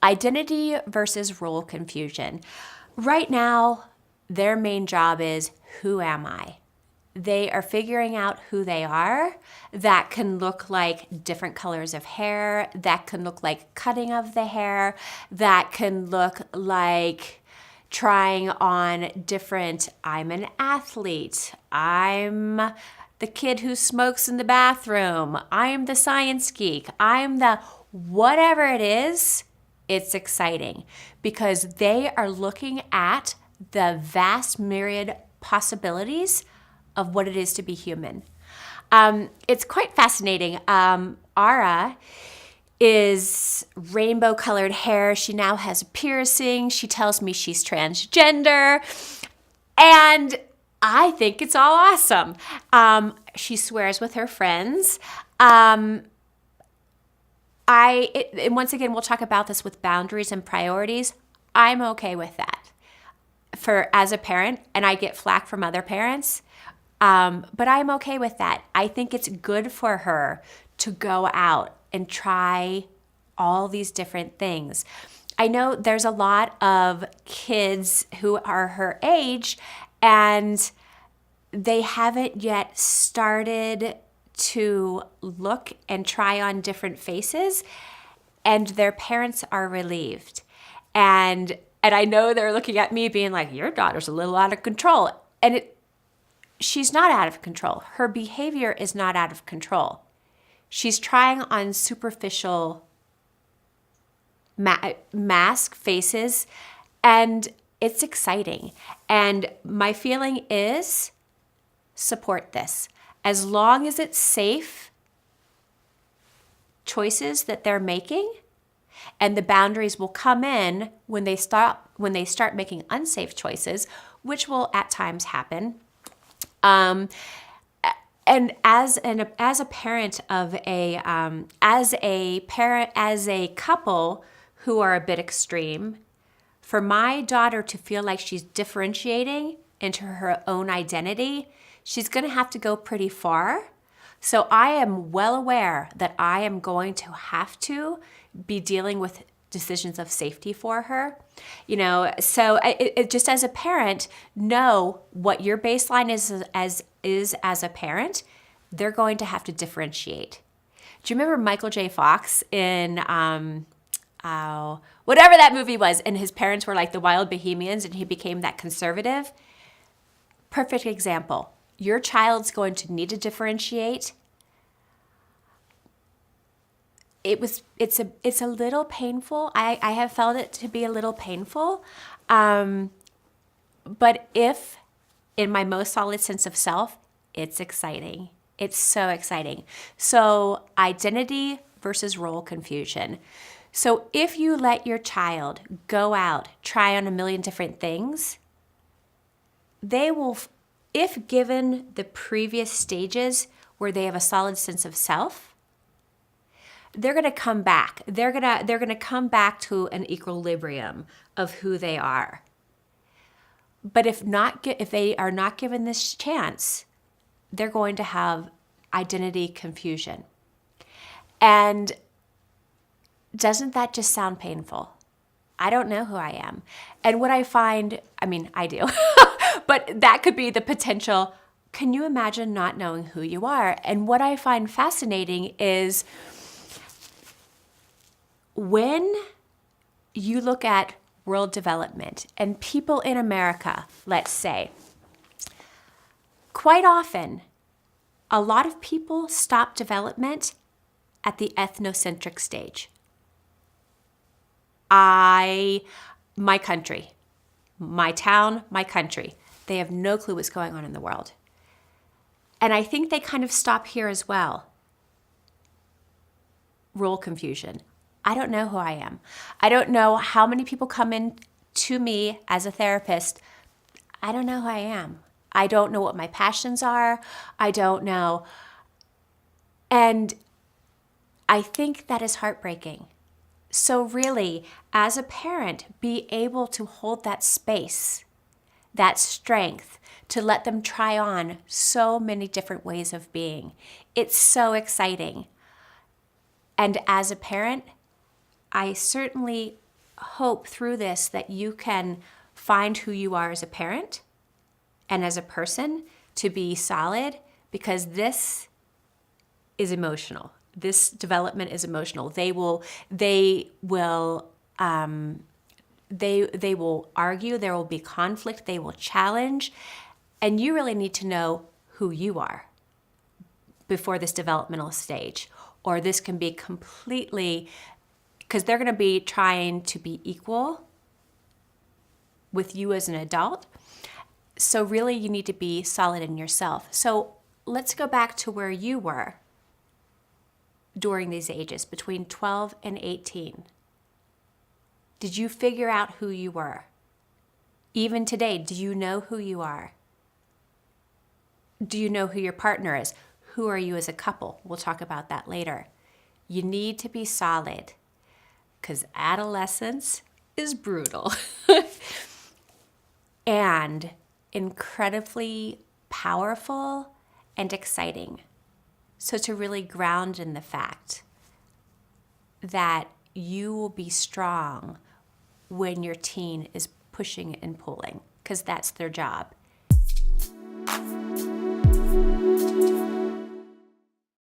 Identity versus role confusion. Right now, their main job is, who am I? They are figuring out who they are. That can look like different colors of hair. That can look like cutting of the hair. That can look like trying on different, I'm an athlete. I'm the kid who smokes in the bathroom. I'm the science geek. I'm the whatever it is. It's exciting because they are looking at the vast myriad possibilities of what it is to be human. It's quite fascinating. Ara is rainbow colored hair. She now has a piercing. She tells me she's transgender. And I think it's all awesome. She swears with her friends. And once again, we'll talk about this with boundaries and priorities. I'm okay with that as a parent, and I get flack from other parents. But I'm okay with that. I think it's good for her to go out and try all these different things. I know there's a lot of kids who are her age and they haven't yet started to look and try on different faces, and their parents are relieved. And I know they're looking at me being like, your daughter's a little out of control. And she's not out of control. Her behavior is not out of control. She's trying on superficial mask faces, and it's exciting. And my feeling is support this. As long as it's safe choices that they're making, and the boundaries will come in when they start making unsafe choices, which will at times happen. And as a parent of as a couple who are a bit extreme, for my daughter to feel like she's differentiating into her own identity, she's going to have to go pretty far. So I am well aware that I am going to have to be dealing with decisions of safety for her. So it just as a parent, know what your baseline is as a parent. They're going to have to differentiate. Do you remember Michael J. Fox in whatever that movie was, and his parents were like the wild bohemians and he became that conservative? Perfect example. Your child's going to need to differentiate. It's a little painful. I have felt it to be a little painful. But if in my most solid sense of self, it's exciting. It's so exciting. So identity versus role confusion. So if you let your child go out, try on a million different things, they will, if given the previous stages where they have a solid sense of self, they're going to come back. They're going to come back to an equilibrium of who they are. But if they are not given this chance, they're going to have identity confusion. And doesn't that just sound painful? I don't know who I am. And what I find, I do, but that could be the potential. Can you imagine not knowing who you are? And what I find fascinating is when you look at world development and people in America, let's say, quite often, a lot of people stop development at the ethnocentric stage. My country, my town, my country, they have no clue what's going on in the world. And I think they kind of stop here as well. Role confusion. I don't know who I am. I don't know how many people come in to me as a therapist. I don't know who I am. I don't know what my passions are. I don't know. And I think that is heartbreaking. So really, as a parent, be able to hold that space, that strength, to let them try on so many different ways of being. It's so exciting. And as a parent, I certainly hope through this that you can find who you are as a parent and as a person to be solid, because this is emotional. This development is emotional. They will argue, there will be conflict, they will challenge, and you really need to know who you are before this developmental stage. Or this can be completely, because they're going to be trying to be equal with you as an adult. So really you need to be solid in yourself. So let's go back to where you were during these ages, between 12 and 18. Did you figure out who you were? Even today, do you know who you are? Do you know who your partner is? Who are you as a couple? We'll talk about that later. You need to be solid, because adolescence is brutal and incredibly powerful and exciting. So to really ground in the fact that you will be strong when your teen is pushing and pulling, because that's their job.